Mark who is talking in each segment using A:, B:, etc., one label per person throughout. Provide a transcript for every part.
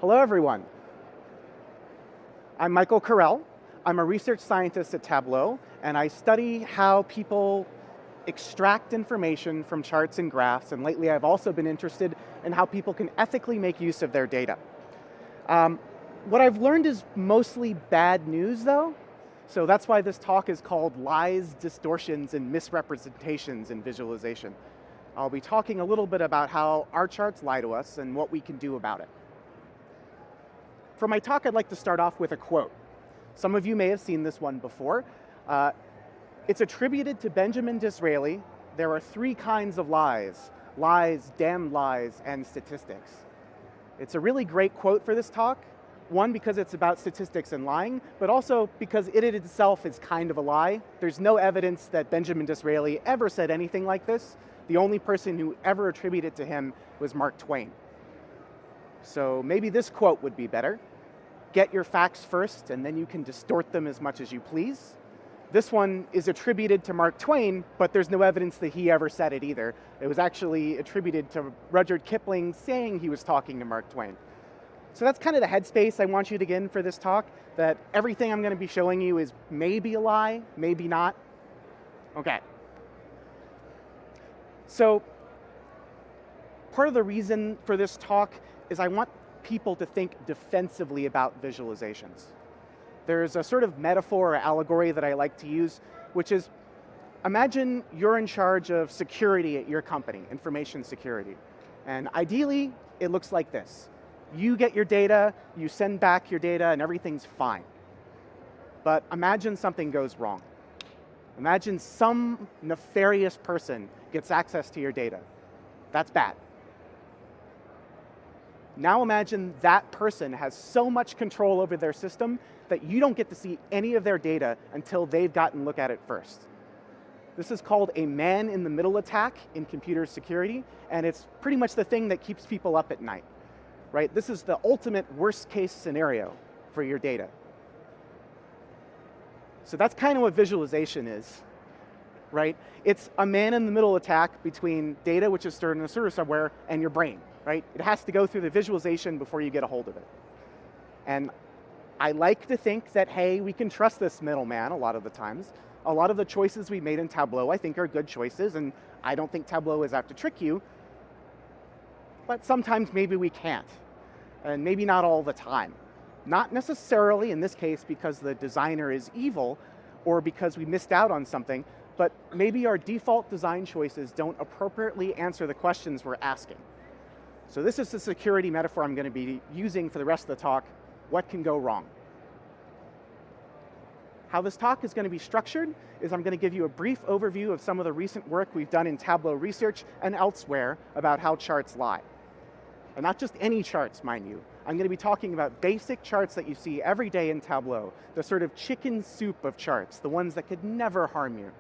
A: Hello, everyone. I'm Michael Carell. I'm a research scientist at Tableau, and I study how people extract information from charts and graphs, and lately I've also been interested in how people can ethically make use of their data. What I've learned is mostly bad news, though, so that's why this talk is called Lies, Distortions, and Misrepresentations in Visualization. I'll be talking a little bit about how our charts lie to us and what we can do about it. For my talk, I'd like to start off with a quote. Some of you may have seen this one before. It's attributed to Benjamin Disraeli. There are three kinds of lies: lies, damned lies, and statistics. It's a really great quote for this talk. One, because it's about statistics and lying, but also because it itself is kind of a lie. There's no evidence that Benjamin Disraeli ever said anything like this. The only person who ever attributed it to him was Mark Twain. So maybe this quote would be better. Get your facts first, and then you can distort them as much as you please. This one is attributed to Mark Twain, but there's no evidence that he ever said it either. It was actually attributed to Rudyard Kipling saying he was talking to Mark Twain. So that's kind of the headspace I want you to get in for this talk, that everything I'm going to be showing you is maybe a lie, maybe not. Okay. So part of the reason for this talk is I want people to think defensively about visualizations. There's a sort of metaphor or allegory that I like to use, which is, imagine you're in charge of security at your company, information security. And ideally, it looks like this. You get your data, you send back your data, and everything's fine. But imagine something goes wrong. Imagine some nefarious person gets access to your data. That's bad. Now imagine that person has so much control over their system that you don't get to see any of their data until they've gotten a look at it first. This is called a man-in-the-middle attack in computer security, and it's pretty much the thing that keeps people up at night, right? This is the ultimate worst-case scenario for your data. So that's kind of what visualization is, right? It's a man-in-the-middle attack between data, which is stored in a server somewhere, and your brain. Right? It has to go through the visualization before you get a hold of it. And I like to think that, hey, we can trust this middleman a lot of the times. A lot of the choices we made in Tableau, I think, are good choices, and I don't think Tableau is out to trick you. But sometimes maybe we can't, and maybe not all the time. Not necessarily, in this case, because the designer is evil or because we missed out on something, but maybe our default design choices don't appropriately answer the questions we're asking. So this is the security metaphor I'm going to be using for the rest of the talk. What can go wrong? How this talk is going to be structured is I'm going to give you a brief overview of some of the recent work we've done in Tableau Research and elsewhere about how charts lie. And not just any charts, mind you. I'm going to be talking about basic charts that you see every day in Tableau, the sort of chicken soup of charts, the ones that could never harm you.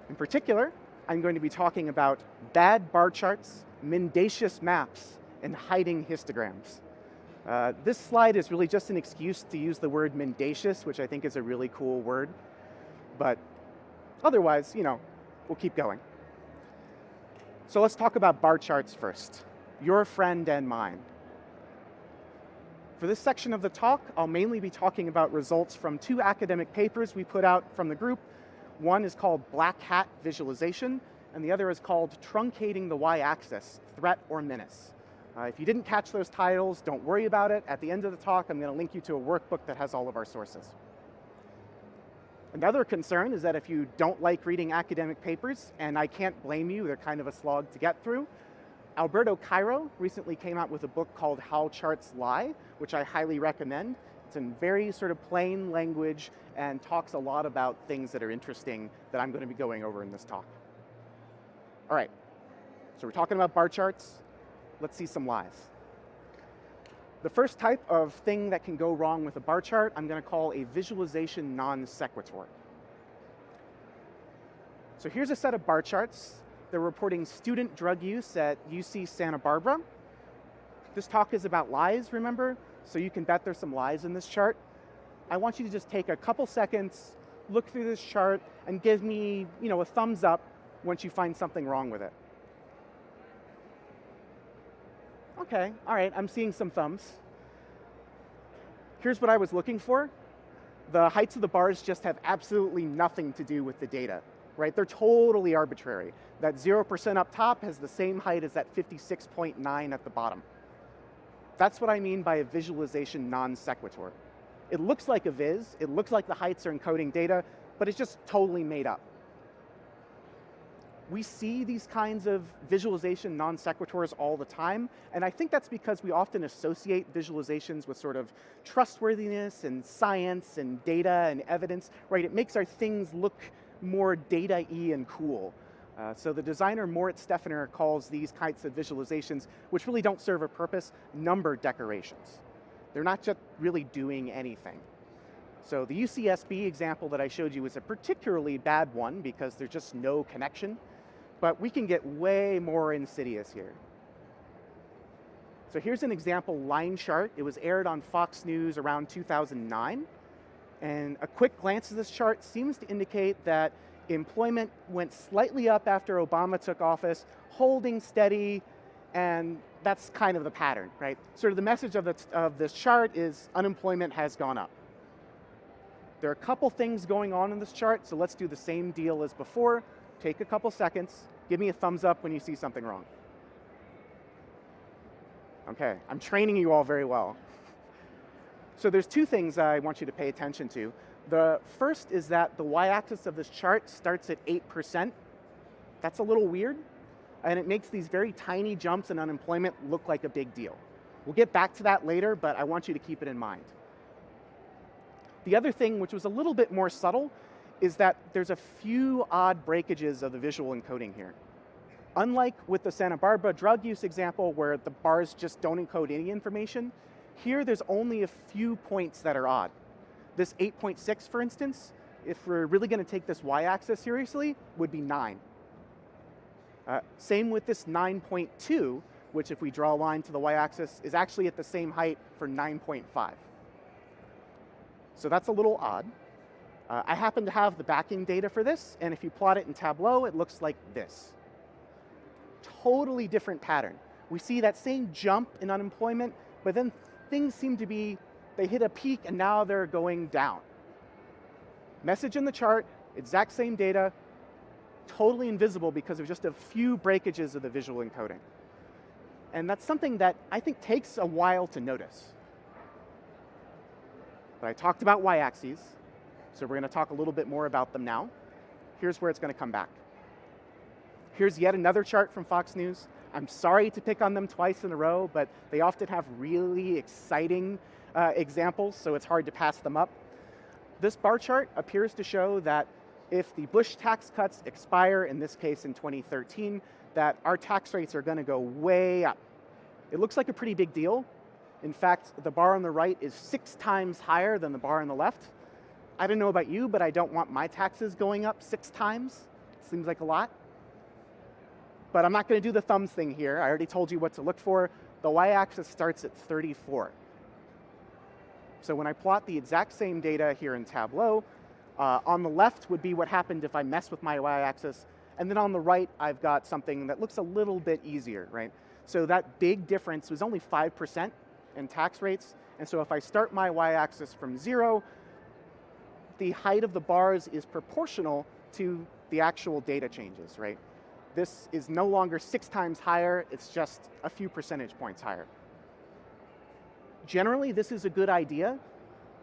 A: In particular, I'm going to be talking about bad bar charts, mendacious maps, and hiding histograms. This slide is really just an excuse to use the word mendacious, which I think is a really cool word. But otherwise, we'll keep going. So let's talk about bar charts first. Your friend and mine. For this section of the talk, I'll mainly be talking about results from two academic papers we put out from the group. One is called Black Hat Visualization, and the other is called Truncating the Y-Axis, Threat or Menace. If you didn't catch those titles, don't worry about it. At the end of the talk, I'm going to link you to a workbook that has all of our sources. Another concern is that if you don't like reading academic papers, and I can't blame you, they're kind of a slog to get through, Alberto Cairo recently came out with a book called How Charts Lie, which I highly recommend. It's in very sort of plain language and talks a lot about things that are interesting that I'm going to be going over in this talk. All right, so we're talking about bar charts. Let's see some lies. The first type of thing that can go wrong with a bar chart, I'm going to call a visualization non-sequitur. So here's a set of bar charts. They're reporting student drug use at UC Santa Barbara. This talk is about lies, remember? So you can bet there's some lies in this chart. I want you to just take a couple seconds, look through this chart, and give me, a thumbs up once you find something wrong with it. Okay, all right, I'm seeing some thumbs. Here's what I was looking for. The heights of the bars just have absolutely nothing to do with the data, right? They're totally arbitrary. That 0% up top has the same height as that 56.9 at the bottom. That's what I mean by a visualization non-sequitur. It looks like a viz, it looks like the heights are encoding data, but it's just totally made up. We see these kinds of visualization non-sequiturs all the time, and I think that's because we often associate visualizations with sort of trustworthiness and science and data and evidence, right? It makes our things look more data-y and cool. So the designer Moritz Steffener calls these kinds of visualizations, which really don't serve a purpose, number decorations. They're not just really doing anything. So the UCSB example that I showed you is a particularly bad one because there's just no connection. But we can get way more insidious here. So here's an example line chart. It was aired on Fox News around 2009. And a quick glance at this chart seems to indicate that employment went slightly up after Obama took office, holding steady, and that's kind of the pattern, right? Sort of the message of this chart is unemployment has gone up. There are a couple things going on in this chart, so let's do the same deal as before. Take a couple seconds. Give me a thumbs up when you see something wrong. Okay, I'm training you all very well. So there's two things I want you to pay attention to. The first is that the y-axis of this chart starts at 8%. That's a little weird, and it makes these very tiny jumps in unemployment look like a big deal. We'll get back to that later, but I want you to keep it in mind. The other thing, which was a little bit more subtle, is that there's a few odd breakages of the visual encoding here. Unlike with the Santa Barbara drug use example where the bars just don't encode any information, here there's only a few points that are odd. This 8.6, for instance, if we're really going to take this y-axis seriously, would be 9. Same with this 9.2, which if we draw a line to the y-axis is actually at the same height for 9.5. So that's a little odd. I happen to have the backing data for this, and if you plot it in Tableau, it looks like this. Totally different pattern. We see that same jump in unemployment, but then things seem to be, they hit a peak and now they're going down. Message in the chart, exact same data, totally invisible because of just a few breakages of the visual encoding. And that's something that I think takes a while to notice. But I talked about y-axes, so we're going to talk a little bit more about them now. Here's where it's going to come back. Here's yet another chart from Fox News. I'm sorry to pick on them twice in a row, but they often have really exciting examples, so it's hard to pass them up. This bar chart appears to show that if the Bush tax cuts expire, in this case in 2013, that our tax rates are going to go way up. It looks like a pretty big deal. In fact, the bar on the right is 6 times higher than the bar on the left. I don't know about you, but I don't want my taxes going up 6 times. Seems like a lot. But I'm not going to do the thumbs thing here. I already told you what to look for. The y-axis starts at 34. So when I plot the exact same data here in Tableau, on the left would be what happened if I mess with my y-axis. And then on the right, I've got something that looks a little bit easier, right? So that big difference was only 5% in tax rates. And so if I start my y-axis from 0, the height of the bars is proportional to the actual data changes, right? This is no longer 6 times higher, it's just a few percentage points higher. Generally, this is a good idea.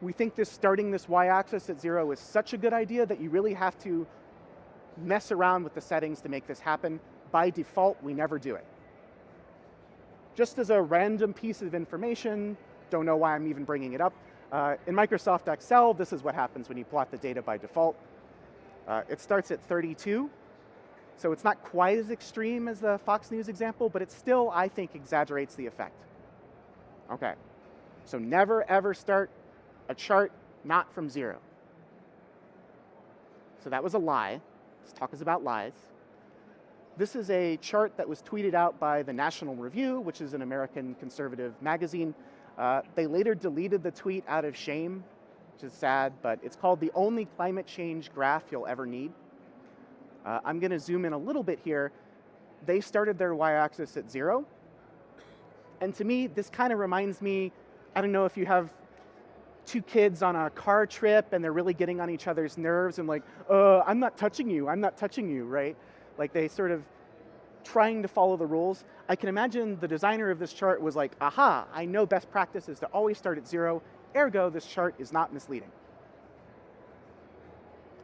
A: We think starting this y-axis at 0 is such a good idea that you really have to mess around with the settings to make this happen. By default, we never do it. Just as a random piece of information, don't know why I'm even bringing it up, in Microsoft Excel, this is what happens when you plot the data by default. It starts at 32. So it's not quite as extreme as the Fox News example, but it still, I think, exaggerates the effect. Okay, so never ever start a chart not from 0. So that was a lie. This talk is about lies. This is a chart that was tweeted out by the National Review, which is an American conservative magazine. They later deleted the tweet out of shame, which is sad, but it's called the only climate change graph you'll ever need. I'm going to zoom in a little bit here. They started their y-axis at 0. And to me, this kind of reminds me, I don't know if you have two kids on a car trip and they're really getting on each other's nerves and like, I'm not touching you, right? Like they sort of trying to follow the rules. I can imagine the designer of this chart was like, aha, I know best practice is to always start at 0, ergo this chart is not misleading.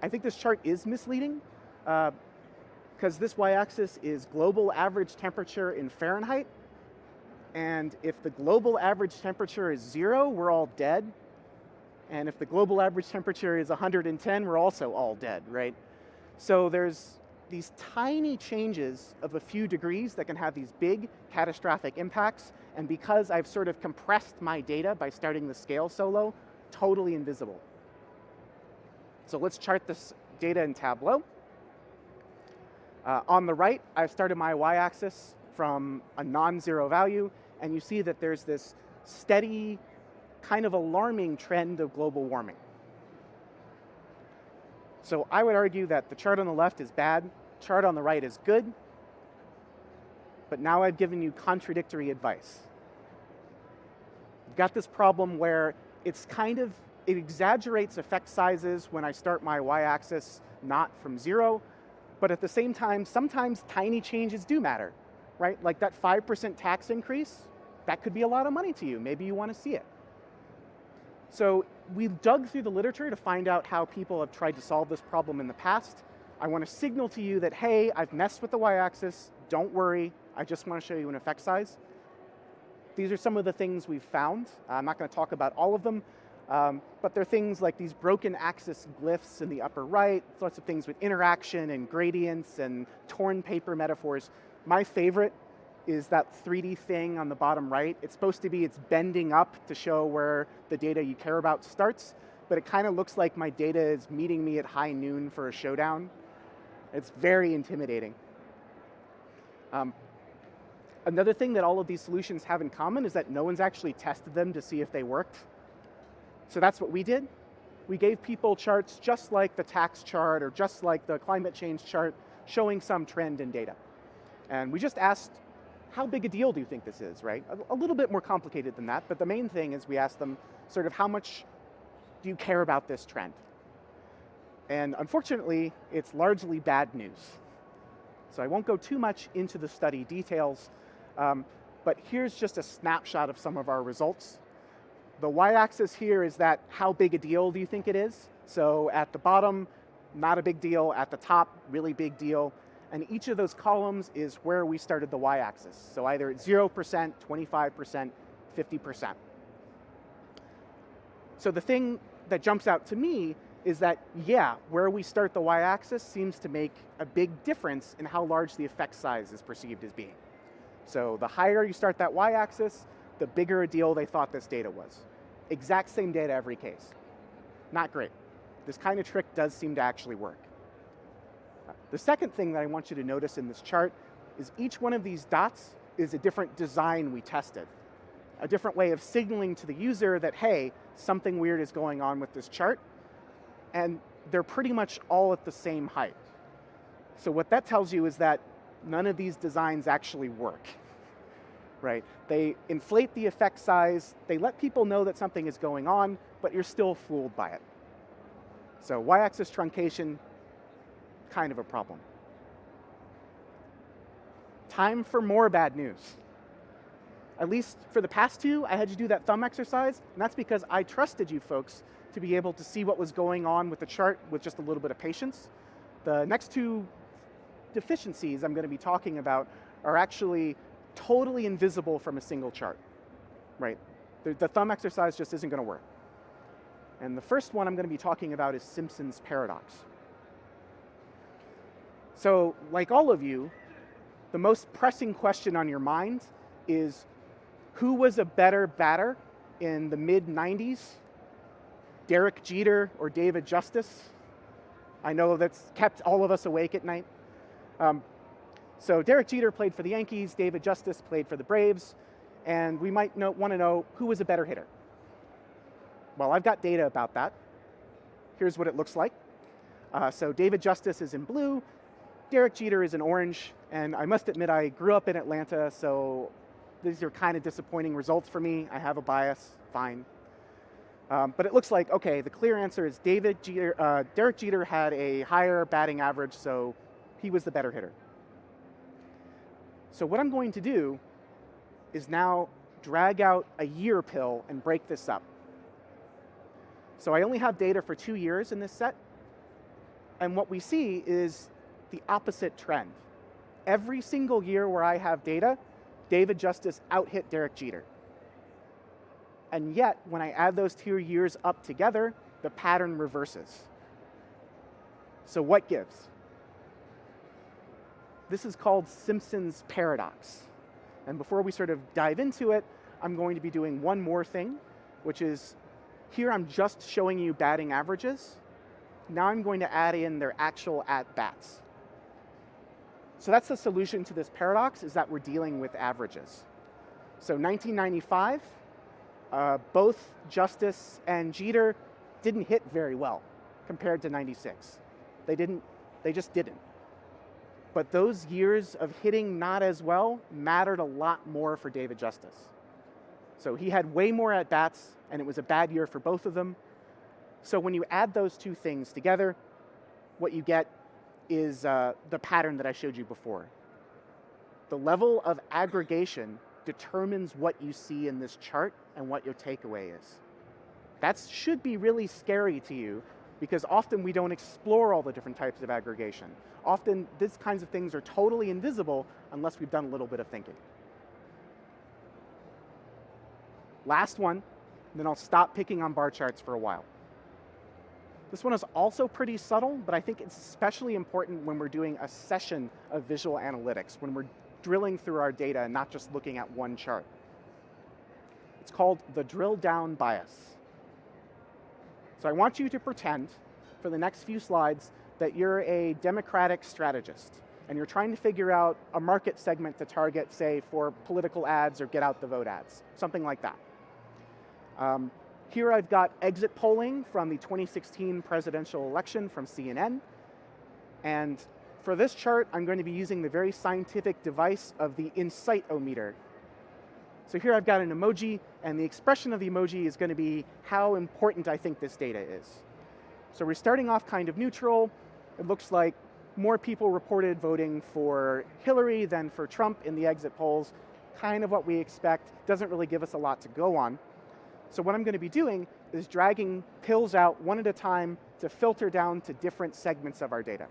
A: I think this chart is misleading because this y-axis is global average temperature in Fahrenheit. And if the global average temperature is 0, we're all dead. And if the global average temperature is 110, we're also all dead, right? So there's these tiny changes of a few degrees that can have these big catastrophic impacts. And because I've sort of compressed my data by starting the scale so low, totally invisible. So let's chart this data in Tableau. On the right, I've started my y-axis from a non-zero value, and you see that there's this steady, kind of alarming trend of global warming. So I would argue that the chart on the left is bad, chart on the right is good, but now I've given you contradictory advice. You've got this problem where it exaggerates effect sizes when I start my y-axis not from 0, but at the same time, sometimes tiny changes do matter, right? Like that 5% tax increase, that could be a lot of money to you. Maybe you want to see it. So we dug through the literature to find out how people have tried to solve this problem in the past. I want to signal to you that, hey, I've messed with the y-axis. Don't worry. I just want to show you an effect size. These are some of the things we've found. I'm not going to talk about all of them, but there are things like these broken axis glyphs in the upper right, lots of things with interaction and gradients and torn paper metaphors. My favorite is that 3D thing on the bottom right. It's supposed to be, it's bending up to show where the data you care about starts, but it kind of looks like my data is meeting me at high noon for a showdown. It's very intimidating. Another thing that all of these solutions have in common is that no one's actually tested them to see if they worked. So that's what we did. We gave people charts just like the tax chart or just like the climate change chart showing some trend in data. And we just asked, how big a deal do you think this is, right? A little bit more complicated than that, but the main thing is we asked them sort of how much do you care about this trend? And unfortunately, it's largely bad news. So I won't go too much into the study details, but here's just a snapshot of some of our results. The y-axis here is that how big a deal do you think it is? So at the bottom, not a big deal. At the top, really big deal. And each of those columns is where we started the y-axis. So either at 0%, 25%, 50%. So the thing that jumps out to me is that, yeah, where we start the y-axis seems to make a big difference in how large the effect size is perceived as being. So the higher you start that y-axis, the bigger a deal they thought this data was. Exact same data every case. Not great. This kind of trick does seem to actually work. The second thing that I want you to notice in this chart is each one of these dots is a different design we tested. A different way of signaling to the user that, hey, something weird is going on with this chart. And they're pretty much all at the same height. So what that tells you is that none of these designs actually work, right? They inflate the effect size, they let people know that something is going on, but you're still fooled by it. So y-axis truncation, kind of a problem. Time for more bad news. At least for the past two, I had you do that thumb exercise, and that's because I trusted you folks to be able to see what was going on with the chart with just a little bit of patience. The next two deficiencies I'm going to be talking about are actually totally invisible from a single chart, right? The thumb exercise just isn't going to work. And the first one I'm going to be talking about is Simpsons Paradox. So, like all of you, the most pressing question on your mind is, who was a better batter in the mid-90s? Derek Jeter or David Justice? I know that's kept all of us awake at night. So Derek Jeter played for the Yankees, David Justice played for the Braves, and we might want to know who was a better hitter. Well, I've got data about that. Here's what it looks like. So David Justice is in blue, Derek Jeter is in orange, and I must admit I grew up in Atlanta, so These are kind of disappointing results for me. I have a bias, fine. But it looks like, okay, the clear answer is Derek Jeter had a higher batting average, so he was the better hitter. So what I'm going to do is now drag out a year pill and break this up. So I only have data for 2 years in this set, and what we see is the opposite trend. Every single year where I have data, David Justice out-hit Derek Jeter. And yet, when I add those 2 years up together, the pattern reverses. So what gives? This is called Simpsons Paradox. And before we sort of dive into it, I'm going to be doing one more thing, which is here I'm just showing you batting averages. Now I'm going to add in their actual at-bats. So that's the solution to this paradox, is that we're dealing with averages. So 1995, both Justice and Jeter didn't hit very well compared to 96. They just didn't. But those years of hitting not as well mattered a lot more for David Justice. So he had way more at-bats, and it was a bad year for both of them. So when you add those two things together, what you get is the pattern that I showed you before. The level of aggregation determines what you see in this chart and what your takeaway is. That should be really scary to you, because often we don't explore all the different types of aggregation. Often these kinds of things are totally invisible unless we've done a little bit of thinking. Last one, then I'll stop picking on bar charts for a while. This one is also pretty subtle, but I think it's especially important when we're doing a session of visual analytics, when we're drilling through our data and not just looking at one chart. It's called the drill down bias. So I want you to pretend for the next few slides that you're a Democratic strategist and you're trying to figure out a market segment to target, say, for political ads or get out the vote ads, something like that. Here I've got exit polling from the 2016 presidential election from CNN. And for this chart, I'm going to be using the very scientific device of the insight-o-meter. So here I've got an emoji, and the expression of the emoji is going to be how important I think this data is. So we're starting off kind of neutral. It looks like more people reported voting for Hillary than for Trump in the exit polls. Kind of what we expect. Doesn't really give us a lot to go on. So what I'm going to be doing is dragging pills out one at a time to filter down to different segments of our data.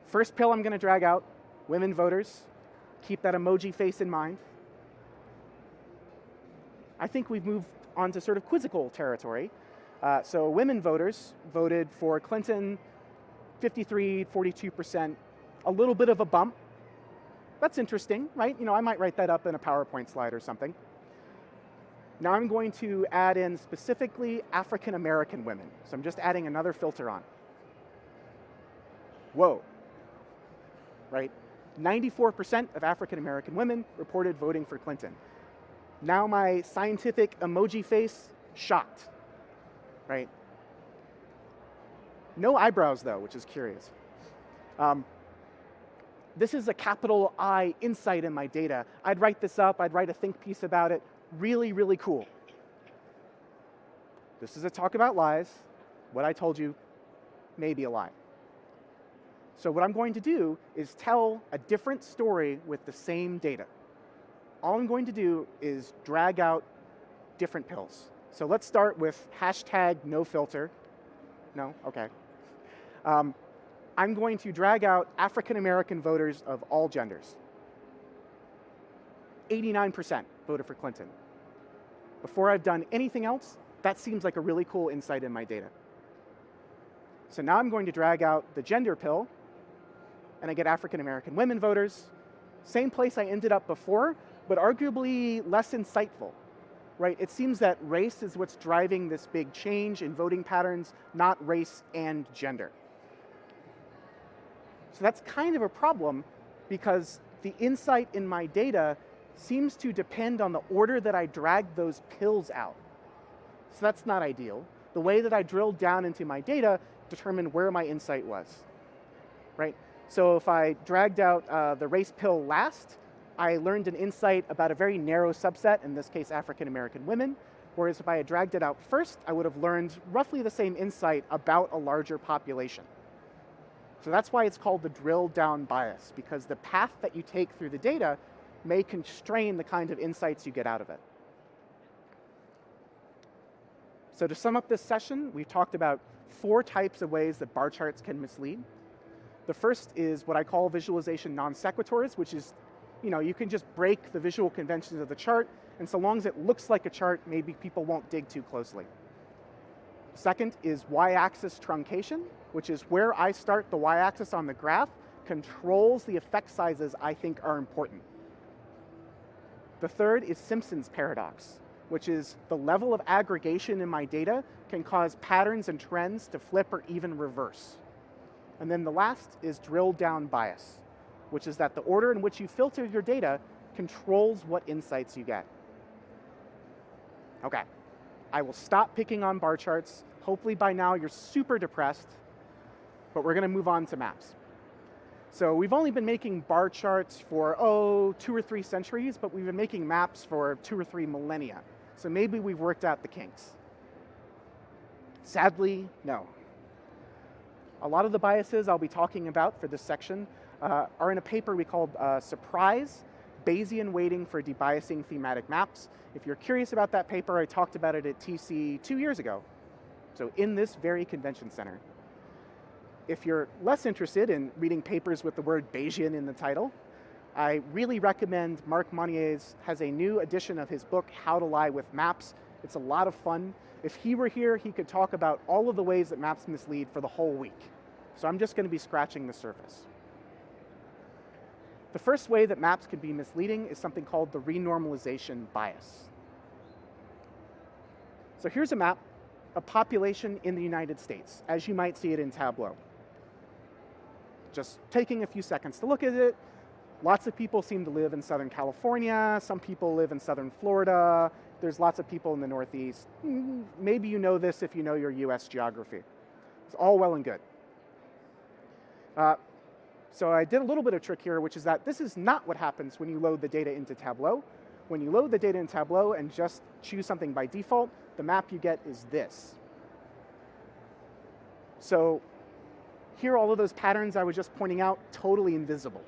A: First pill I'm going to drag out, women voters. Keep that emoji face in mind. I think we've moved on to sort of quizzical territory. So women voters voted for Clinton, 53, 42%, a little bit of a bump. That's interesting, right? You know, I might write that up in a PowerPoint slide or something. Now I'm going to add in specifically African American women. So I'm just adding another filter on. Whoa, right? 94% of African American women reported voting for Clinton. Now my scientific emoji face, shocked, right? No eyebrows though, which is curious. This is a capital I insight in my data. I'd write this up, I'd write a think piece about it. Really, really cool. This is a talk about lies. What I told you may be a lie. So what I'm going to do is tell a different story with the same data. All I'm going to do is drag out different pills. So let's start with hashtag no filter. No? Okay. I'm going to drag out African American voters of all genders. 89% voted for Clinton. Before I've done anything else, that seems like a really cool insight in my data. So now I'm going to drag out the gender pill, and I get African American women voters. Same place I ended up before, but arguably less insightful, right? It seems that race is what's driving this big change in voting patterns, not race and gender. So that's kind of a problem, because the insight in my data seems to depend on the order that I drag those pills out. So that's not ideal. The way that I drilled down into my data determined where my insight was, right? So if I dragged out the race pill last, I learned an insight about a very narrow subset, in this case African American women, whereas if I had dragged it out first, I would have learned roughly the same insight about a larger population. So that's why it's called the drill down bias, because the path that you take through the data may constrain the kind of insights you get out of it. So to sum up this session, we've talked about 4 types of ways that bar charts can mislead. The first is what I call visualization non-sequiturs, which is, you can just break the visual conventions of the chart, and so long as it looks like a chart, maybe people won't dig too closely. Second is y-axis truncation, which is where I start the y-axis on the graph controls the effect sizes I think are important. The third is Simpsons Paradox, which is the level of aggregation in my data can cause patterns and trends to flip or even reverse. And then the last is drill down bias, which is that the order in which you filter your data controls what insights you get. Okay, I will stop picking on bar charts. Hopefully by now you're super depressed, but we're gonna move on to maps. So we've only been making bar charts for, 2 or 3 centuries, but we've been making maps for 2 or 3 millennia. So maybe we've worked out the kinks. Sadly, no. A lot of the biases I'll be talking about for this section are in a paper we called Surprise, Bayesian Weighting for Debiasing Thematic Maps. If you're curious about that paper, I talked about it at TC 2 years ago, so in this very convention center. If you're less interested in reading papers with the word Bayesian in the title, I really recommend Marc Monier's has a new edition of his book, How to Lie with Maps. It's a lot of fun. If he were here, he could talk about all of the ways that maps mislead for the whole week. So I'm just going to be scratching the surface. The first way that maps can be misleading is something called the renormalization bias. So here's a map, a population in the United States, as you might see it in Tableau. Just taking a few seconds to look at it, lots of people seem to live in Southern California, some people live in Southern Florida, there's lots of people in the Northeast. Maybe you know this if you know your US geography. It's all well and good. So I did a little bit of trick here, which is that this is not what happens when you load the data into Tableau. When you load the data in Tableau and just choose something by default, the map you get is this. So here, all of those patterns I was just pointing out, totally invisible.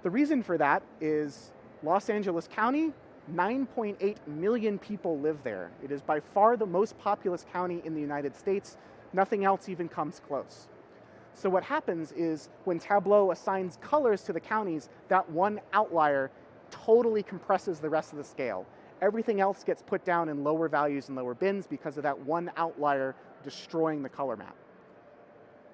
A: The reason for that is Los Angeles County, 9.8 million people live there. It is by far the most populous county in the United States. Nothing else even comes close. So what happens is when Tableau assigns colors to the counties, that one outlier totally compresses the rest of the scale. Everything else gets put down in lower values and lower bins because of that one outlier destroying the color map.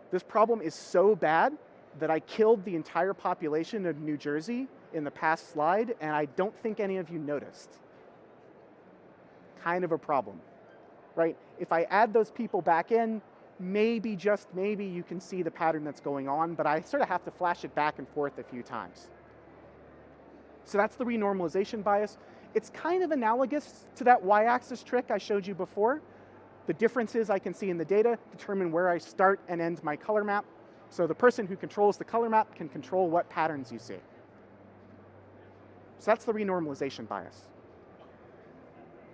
A: This problem is so bad that I killed the entire population of New Jersey in the past slide, and I don't think any of you noticed. Kind of a problem, right? If I add those people back in, maybe, just maybe, you can see the pattern that's going on, but I sort of have to flash it back and forth a few times. So that's the renormalization bias. It's kind of analogous to that y-axis trick I showed you before. The differences I can see in the data determine where I start and end my color map. So the person who controls the color map can control what patterns you see. So that's the renormalization bias.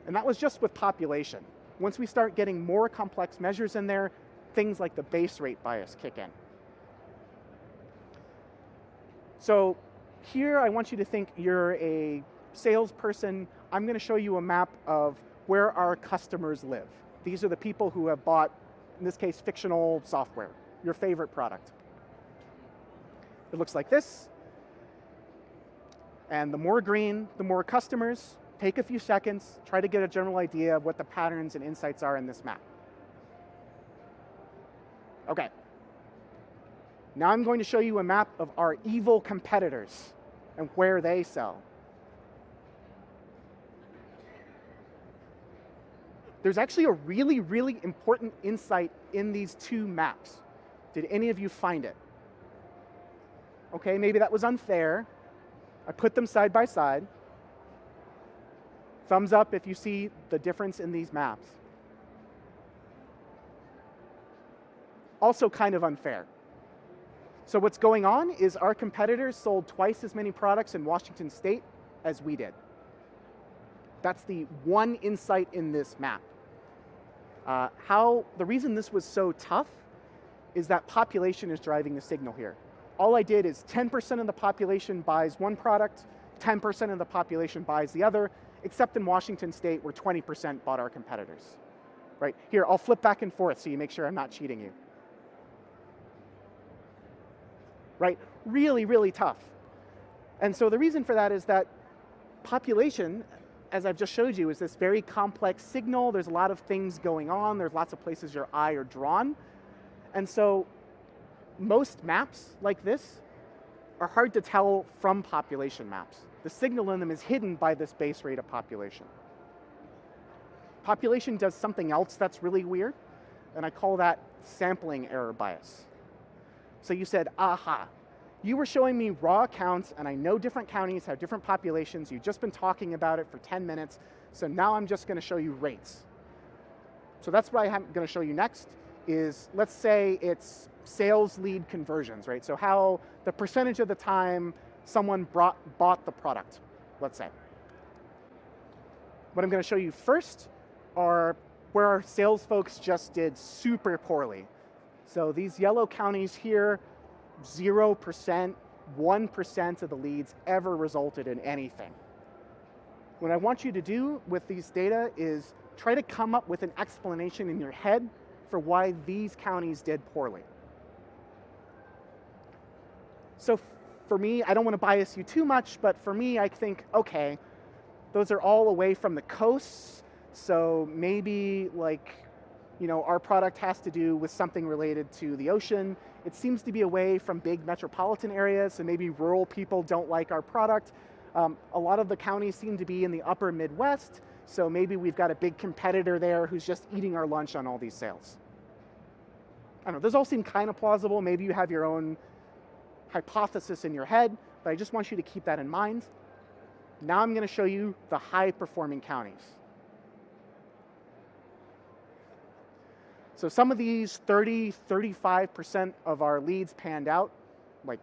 A: And that was just with population. Once we start getting more complex measures in there, things like the base rate bias kick in. So here I want you to think you're a salesperson. I'm going to show you a map of where our customers live. These are the people who have bought, in this case, fictional software, your favorite product. It looks like this. And the more green, the more customers. Take a few seconds, try to get a general idea of what the patterns and insights are in this map. Okay. Now I'm going to show you a map of our evil competitors and where they sell. There's actually a really, really important insight in these two maps. Did any of you find it? Okay, maybe that was unfair. I put them side by side. Thumbs up if you see the difference in these maps. Also kind of unfair. So what's going on is our competitors sold twice as many products in Washington State as we did. That's the one insight in this map. The reason this was so tough is that population is driving the signal here. All I did is 10% of the population buys one product, 10% of the population buys the other, except in Washington State where 20% bought our competitors. Right? Here, I'll flip back and forth so you make sure I'm not cheating you. Right? Really, really tough. And so the reason for that is that population, as I've just showed you, is this very complex signal. There's a lot of things going on. There's lots of places your eye are drawn. And so most maps like this are hard to tell from population maps. The signal in them is hidden by this base rate of population. Population does something else that's really weird, and I call that sampling error bias. So you said, aha, you were showing me raw counts, and I know different counties have different populations. You've just been talking about it for 10 minutes, so now I'm just going to show you rates. So that's what I'm going to show you next is, let's say it's sales lead conversions, right? So how the percentage of the time someone bought the product, let's say. What I'm going to show you first are where our sales folks just did super poorly. So these yellow counties here, 0%, 1% of the leads ever resulted in anything. What I want you to do with these data is try to come up with an explanation in your head for why these counties did poorly. So for me, I don't want to bias you too much, but for me, I think, okay, those are all away from the coasts, so maybe our product has to do with something related to the ocean. It seems to be away from big metropolitan areas, so maybe rural people don't like our product. A lot of the counties seem to be in the upper Midwest, so maybe we've got a big competitor there who's just eating our lunch on all these sales. I don't know, those all seem kind of plausible. Maybe you have your own hypothesis in your head, but I just want you to keep that in mind. Now I'm going to show you the high-performing counties. So some of these 35% of our leads panned out, like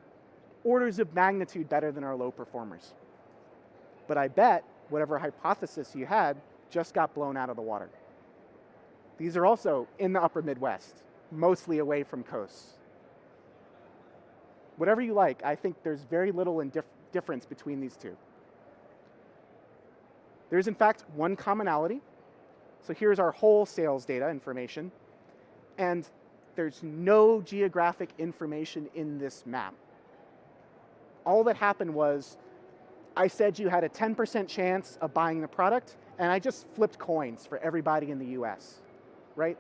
A: orders of magnitude better than our low performers. But I bet whatever hypothesis you had just got blown out of the water. These are also in the upper Midwest, mostly away from coasts. Whatever you like, I think there's very little difference between these two. There's in fact one commonality. So here's our whole sales data information. And there's no geographic information in this map. All that happened was I said you had a 10% chance of buying the product, and I just flipped coins for everybody in the US, right?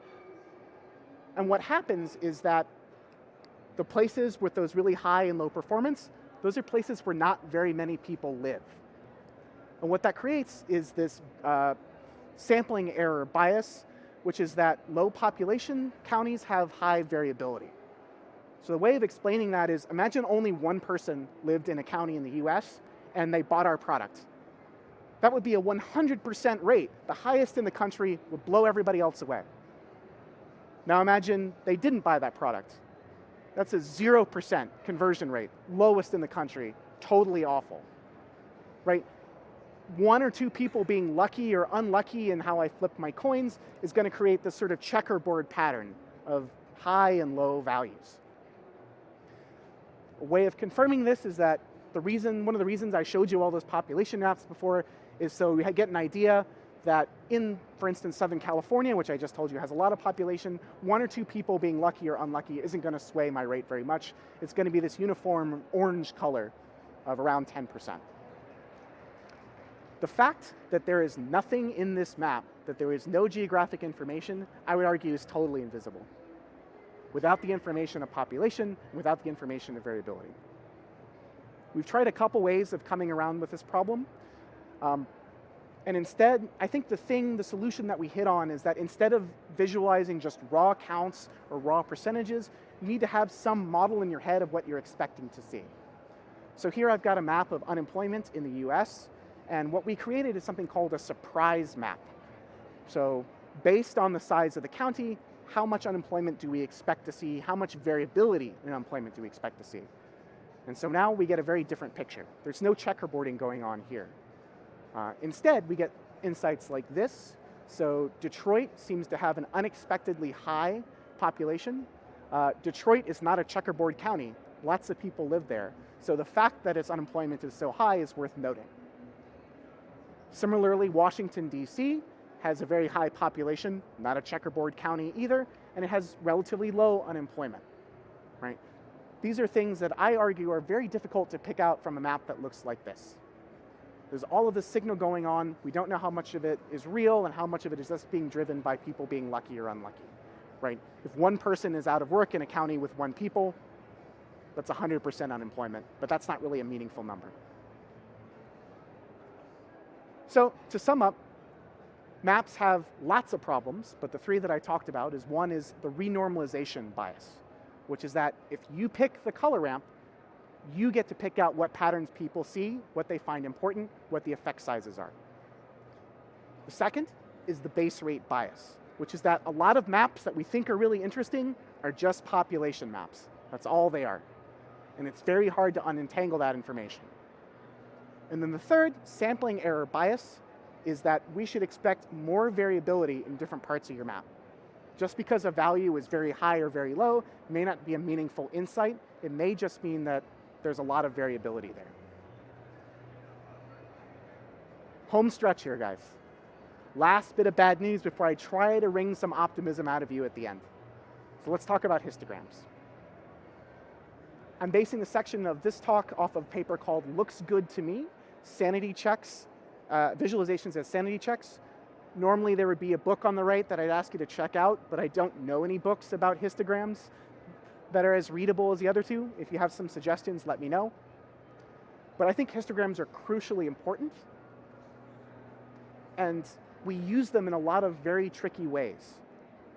A: And what happens is that the places with those really high and low performance, those are places where not very many people live. And what that creates is this sampling error bias, which is that low population counties have high variability. So the way of explaining that is, imagine only one person lived in a county in the US and they bought our product. That would be a 100% rate. The highest in the country would blow everybody else away. Now imagine they didn't buy that product. That's a 0% conversion rate, lowest in the country, totally awful, right? One or two people being lucky or unlucky in how I flip my coins is going to create this sort of checkerboard pattern of high and low values. A way of confirming this is that one of the reasons I showed you all those population maps before is so we get an idea that in, for instance, Southern California, which I just told you has a lot of population, one or two people being lucky or unlucky isn't going to sway my rate very much. It's going to be this uniform orange color of around 10%. The fact that there is nothing in this map, that there is no geographic information, I would argue is totally invisible. Without the information of population, without the information of variability. We've tried a couple ways of coming around with this problem. And instead, I think the solution that we hit on is that instead of visualizing just raw counts or raw percentages, you need to have some model in your head of what you're expecting to see. So here I've got a map of unemployment in the US. And what we created is something called a surprise map. So based on the size of the county, how much unemployment do we expect to see, how much variability in unemployment do we expect to see. And so now we get a very different picture. There's no checkerboarding going on here. Instead, we get insights like this. So Detroit seems to have an unexpectedly high population. Detroit is not a checkerboard county. Lots of people live there. So the fact that its unemployment is so high is worth noting. Similarly, Washington, D.C. has a very high population, not a checkerboard county either, and it has relatively low unemployment, right? These are things that I argue are very difficult to pick out from a map that looks like this. There's all of this signal going on. We don't know how much of it is real and how much of it is just being driven by people being lucky or unlucky, right? If one person is out of work in a county with 1 people, that's 100% unemployment, but that's not really a meaningful number. So to sum up, maps have lots of problems, but the 3 that I talked about is one is the renormalization bias, which is that if you pick the color ramp, you get to pick out what patterns people see, what they find important, what the effect sizes are. The second is the base rate bias, which is that a lot of maps that we think are really interesting are just population maps. That's all they are. And it's very hard to unentangle that information. And then the third, sampling error bias, is that we should expect more variability in different parts of your map. Just because a value is very high or very low may not be a meaningful insight. It may just mean that there's a lot of variability there. Home stretch here, guys. Last bit of bad news before I try to wring some optimism out of you at the end. So let's talk about histograms. I'm basing the section of this talk off of a paper called Looks Good to Me, Sanity Checks, Visualizations as Sanity Checks. Normally there would be a book on the right that I'd ask you to check out, but I don't know any books about histograms that are as readable as the other 2. If you have some suggestions, let me know. But I think histograms are crucially important, and we use them in a lot of very tricky ways.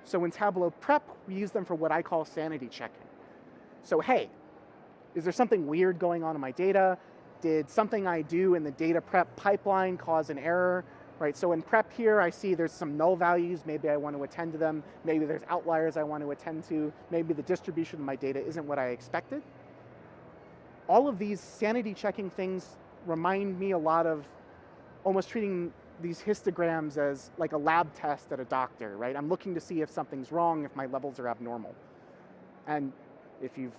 A: So in Tableau Prep, we use them for what I call sanity checking. So hey, is there something weird going on in my data? Did something I do in the data prep pipeline cause an error? Right, so in prep here, I see there's some null values. Maybe I want to attend to them. Maybe there's outliers I want to attend to. Maybe the distribution of my data isn't what I expected. All of these sanity checking things remind me a lot of almost treating these histograms as like a lab test at a doctor, right? I'm looking to see if something's wrong, if my levels are abnormal. And if you've,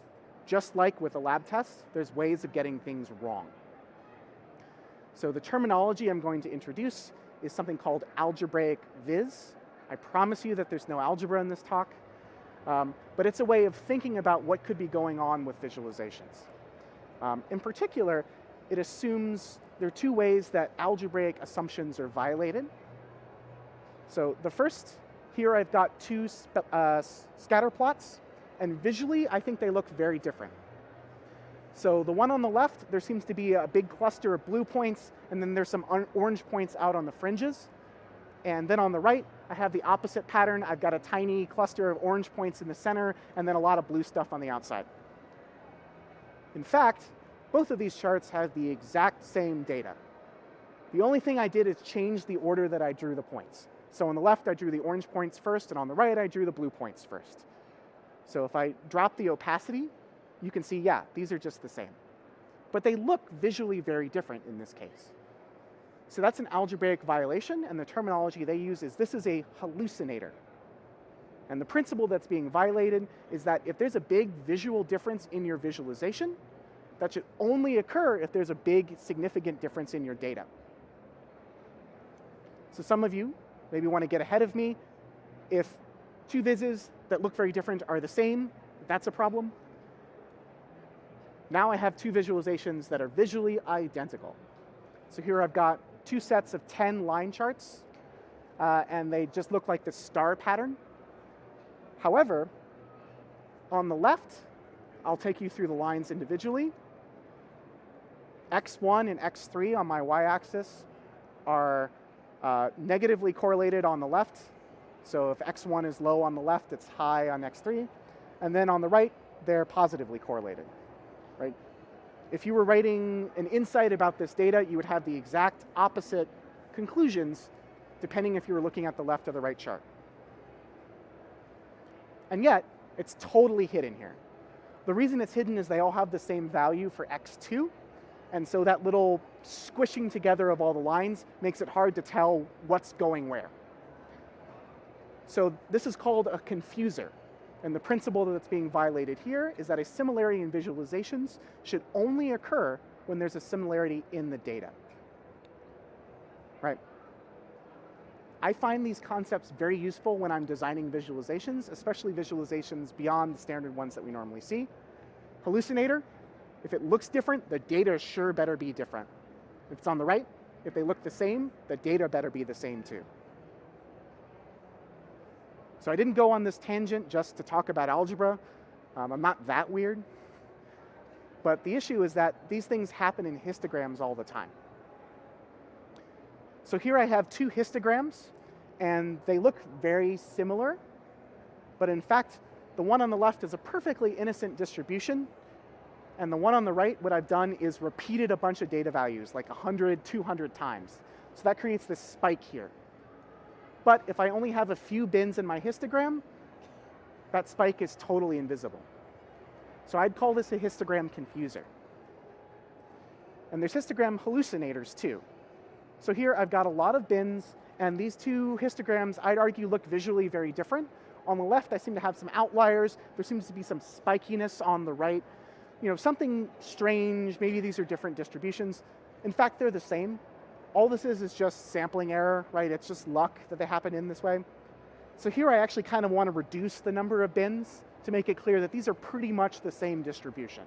A: just like with a lab test, there's ways of getting things wrong. So the terminology I'm going to introduce is something called algebraic viz. I promise you that there's no algebra in this talk, but it's a way of thinking about what could be going on with visualizations. In particular, it assumes there are 2 ways that algebraic assumptions are violated. So the first, here I've got 2 scatter plots, and visually I think they look very different. So the one on the left, there seems to be a big cluster of blue points, and then there's some orange points out on the fringes. And then on the right, I have the opposite pattern. I've got a tiny cluster of orange points in the center, and then a lot of blue stuff on the outside. In fact, both of these charts have the exact same data. The only thing I did is change the order that I drew the points. So on the left, I drew the orange points first, and on the right, I drew the blue points first. So if I drop the opacity, you can see, yeah, these are just the same. But they look visually very different in this case. So that's an algebraic violation, and the terminology they use is this is a hallucinator. And the principle that's being violated is that if there's a big visual difference in your visualization, that should only occur if there's a big significant difference in your data. So some of you maybe want to get ahead of me. If 2 vises that look very different are the same, that's a problem. Now I have 2 visualizations that are visually identical. So here I've got 2 sets of 10 line charts, and they just look like the star pattern. However, on the left, I'll take you through the lines individually. X1 and X3 on my y-axis are negatively correlated on the left. So if X1 is low on the left, it's high on X3. And then on the right, they're positively correlated. Right? If you were writing an insight about this data, you would have the exact opposite conclusions depending if you were looking at the left or the right chart. And yet, it's totally hidden here. The reason it's hidden is they all have the same value for x2, and so that little squishing together of all the lines makes it hard to tell what's going where. So this is called a confuser. And the principle that's being violated here is that a similarity in visualizations should only occur when there's a similarity in the data. Right? I find these concepts very useful when I'm designing visualizations, especially visualizations beyond the standard ones that we normally see. Hallucinator, if it looks different, the data sure better be different. If it's on the right, if they look the same, the data better be the same too. So I didn't go on this tangent just to talk about algebra. I'm not that weird. But the issue is that these things happen in histograms all the time. So here I have two histograms, and they look very similar. But in fact, the one on the left is a perfectly innocent distribution. And the one on the right, what I've done is repeated a bunch of data values, like 100, 200 times. So that creates this spike here. But if I only have a few bins in my histogram, that spike is totally invisible. So I'd call this a histogram confuser. And there's histogram hallucinators too. So here I've got a lot of bins, and these two histograms, I'd argue, look visually very different. On the left, I seem to have some outliers. There seems to be some spikiness on the right. You know, something strange. Maybe these are different distributions. In fact, they're the same. All this is just sampling error, right? It's just luck that they happen in this way. So here I actually kind of want to reduce the number of bins to make it clear that these are pretty much the same distribution.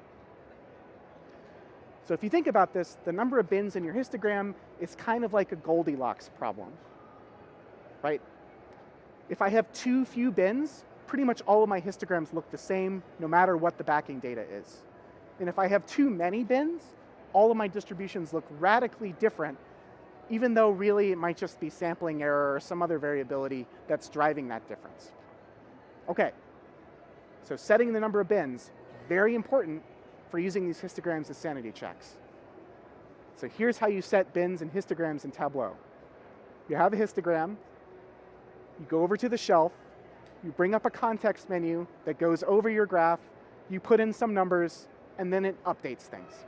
A: So if you think about this, the number of bins in your histogram is kind of like a Goldilocks problem, right? If I have too few bins, pretty much all of my histograms look the same no matter what the backing data is. And if I have too many bins, all of my distributions look radically different, even though really it might just be sampling error or some other variability that's driving that difference. Okay, so setting the number of bins, very important for using these histograms as sanity checks. So here's how you set bins and histograms in Tableau. You have a histogram, you go over to the shelf, you bring up a context menu that goes over your graph, you put in some numbers, and then it updates things.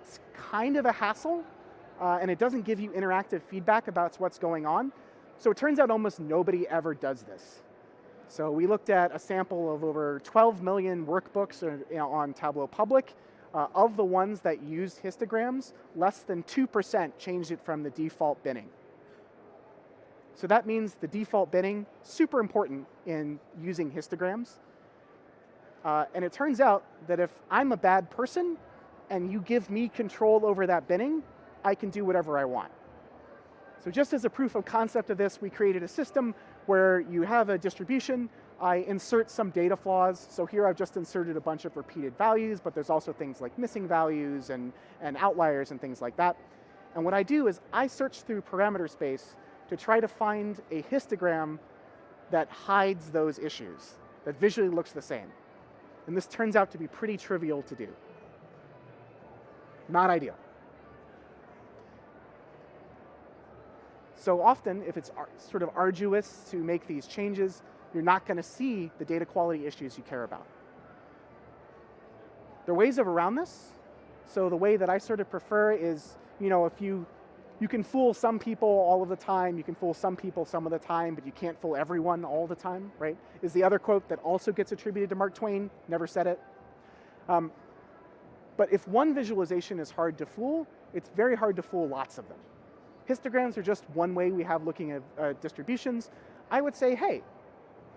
A: It's kind of a hassle, and it doesn't give you interactive feedback about what's going on. So it turns out almost nobody ever does this. So we looked at a sample of over 12 million workbooks on Tableau Public. Of the ones that used histograms, less than 2% changed it from the default binning. So that means the default binning, super important in using histograms. And it turns out that if I'm a bad person and you give me control over that binning, I can do whatever I want. So just as a proof of concept of this, we created a system where you have a distribution. I insert some data flaws. So here I've just inserted a bunch of repeated values, but there's also things like missing values and outliers and things like that. And what I do is I search through parameter space to try to find a histogram that hides those issues, that visually looks the same. And this turns out to be pretty trivial to do. Not ideal. So often, if it's sort of arduous to make these changes, you're not going to see the data quality issues you care about. There are ways around this. So the way that I sort of prefer is, if you can fool some people all of the time, you can fool some people some of the time, but you can't fool everyone all the time, right? Is the other quote that also gets attributed to Mark Twain, never said it. But if one visualization is hard to fool, it's very hard to fool lots of them. Histograms are just one way we have looking at distributions. I would say, hey,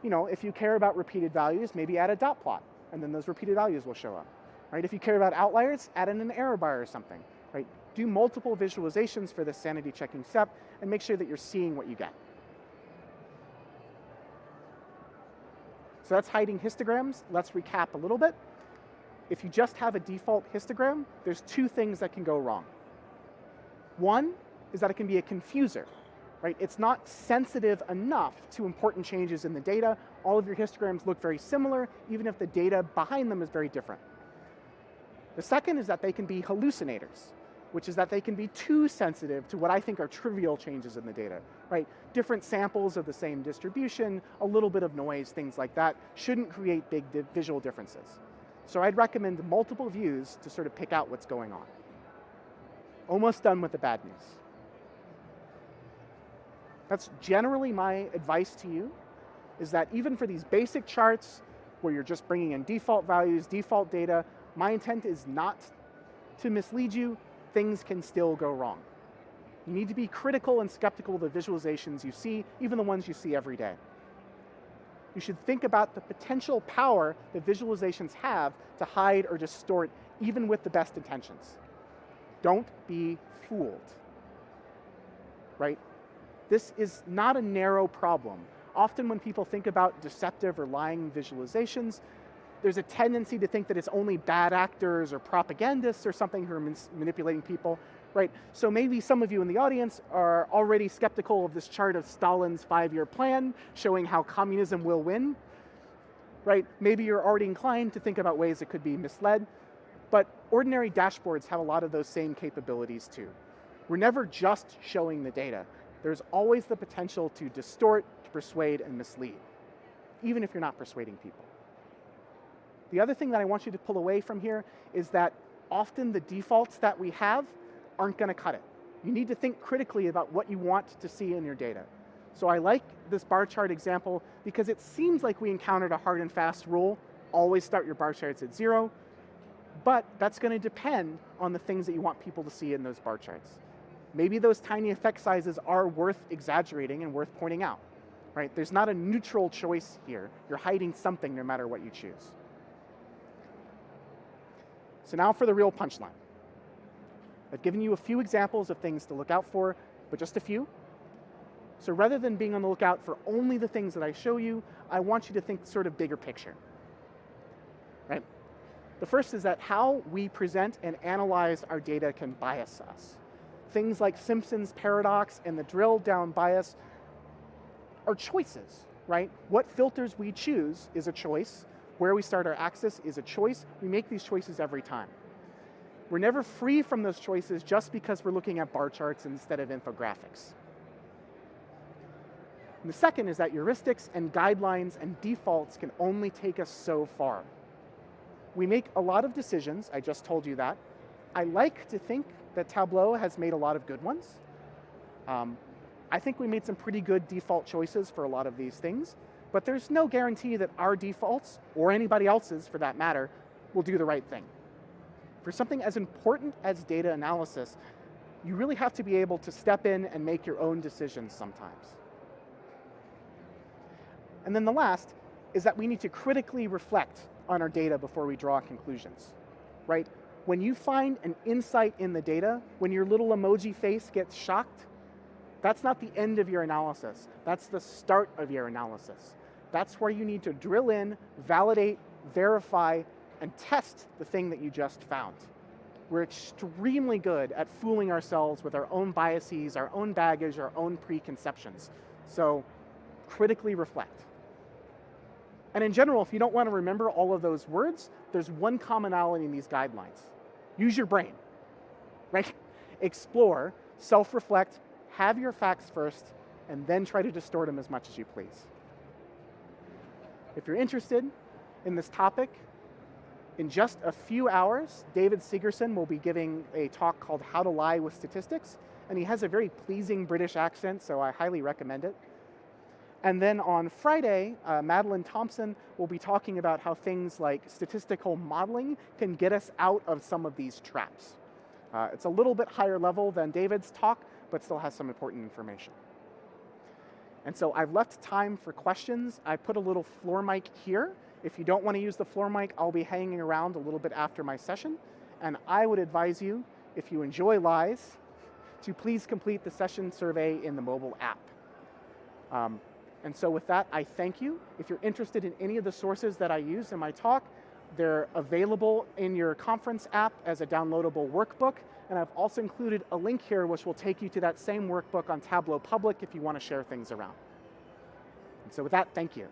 A: if you care about repeated values, maybe add a dot plot, and then those repeated values will show up. Right? If you care about outliers, add in an error bar or something. Right? Do multiple visualizations for this sanity checking step, and make sure that you're seeing what you get. So that's hiding histograms. Let's recap a little bit. If you just have a default histogram, there's two things that can go wrong. One is that it can be a confuser, right? It's not sensitive enough to important changes in the data. All of your histograms look very similar, even if the data behind them is very different. The second is that they can be hallucinators, which is that they can be too sensitive to what I think are trivial changes in the data, right? Different samples of the same distribution, a little bit of noise, things like that, shouldn't create big visual differences. So I'd recommend multiple views to sort of pick out what's going on. Almost done with the bad news. That's generally my advice to you, is that even for these basic charts where you're just bringing in default values, default data, my intent is not to mislead you. Things can still go wrong. You need to be critical and skeptical of the visualizations you see, even the ones you see every day. You should think about the potential power that visualizations have to hide or distort, even with the best intentions. Don't be fooled, right? This is not a narrow problem. Often when people think about deceptive or lying visualizations, there's a tendency to think that it's only bad actors or propagandists or something who are manipulating people, right? So maybe some of you in the audience are already skeptical of this chart of Stalin's 5-year plan showing how communism will win, right? Maybe you're already inclined to think about ways it could be misled, but ordinary dashboards have a lot of those same capabilities too. We're never just showing the data. There's always the potential to distort, to persuade, and mislead, even if you're not persuading people. The other thing that I want you to pull away from here is that often the defaults that we have aren't going to cut it. You need to think critically about what you want to see in your data. So I like this bar chart example because it seems like we encountered a hard and fast rule, always start your bar charts at 0, but that's going to depend on the things that you want people to see in those bar charts. Maybe those tiny effect sizes are worth exaggerating and worth pointing out, right? There's not a neutral choice here. You're hiding something no matter what you choose. So now for the real punchline. I've given you a few examples of things to look out for, but just a few. So rather than being on the lookout for only the things that I show you, I want you to think sort of bigger picture, right? The first is that how we present and analyze our data can bias us. Things like Simpsons Paradox and the drill down bias are choices, right? What filters we choose is a choice. Where we start our axis is a choice. We make these choices every time. We're never free from those choices just because we're looking at bar charts instead of infographics. And the second is that heuristics and guidelines and defaults can only take us so far. We make a lot of decisions, I just told you that. I like to think that Tableau has made a lot of good ones. I think we made some pretty good default choices for a lot of these things, but there's no guarantee that our defaults, or anybody else's for that matter, will do the right thing. For something as important as data analysis, you really have to be able to step in and make your own decisions sometimes. And then the last is that we need to critically reflect on our data before we draw conclusions, right? When you find an insight in the data, when your little emoji face gets shocked, that's not the end of your analysis. That's the start of your analysis. That's where you need to drill in, validate, verify, and test the thing that you just found. We're extremely good at fooling ourselves with our own biases, our own baggage, our own preconceptions. So critically reflect. And in general, if you don't want to remember all of those words, there's one commonality in these guidelines. Use your brain, right? Explore, self-reflect, have your facts first, and then try to distort them as much as you please. If you're interested in this topic, in just a few hours, David Sigerson will be giving a talk called How to Lie with Statistics, and he has a very pleasing British accent, so I highly recommend it. And then on Friday, Madeline Thompson will be talking about how things like statistical modeling can get us out of some of these traps. It's a little bit higher level than David's talk, but still has some important information. And so I've left time for questions. I put a little floor mic here. If you don't want to use the floor mic, I'll be hanging around a little bit after my session. And I would advise you, if you enjoy lies, to please complete the session survey in the mobile app. And so with that, I thank you. If you're interested in any of the sources that I use in my talk, they're available in your conference app as a downloadable workbook. And I've also included a link here which will take you to that same workbook on Tableau Public if you want to share things around. And so with that, thank you.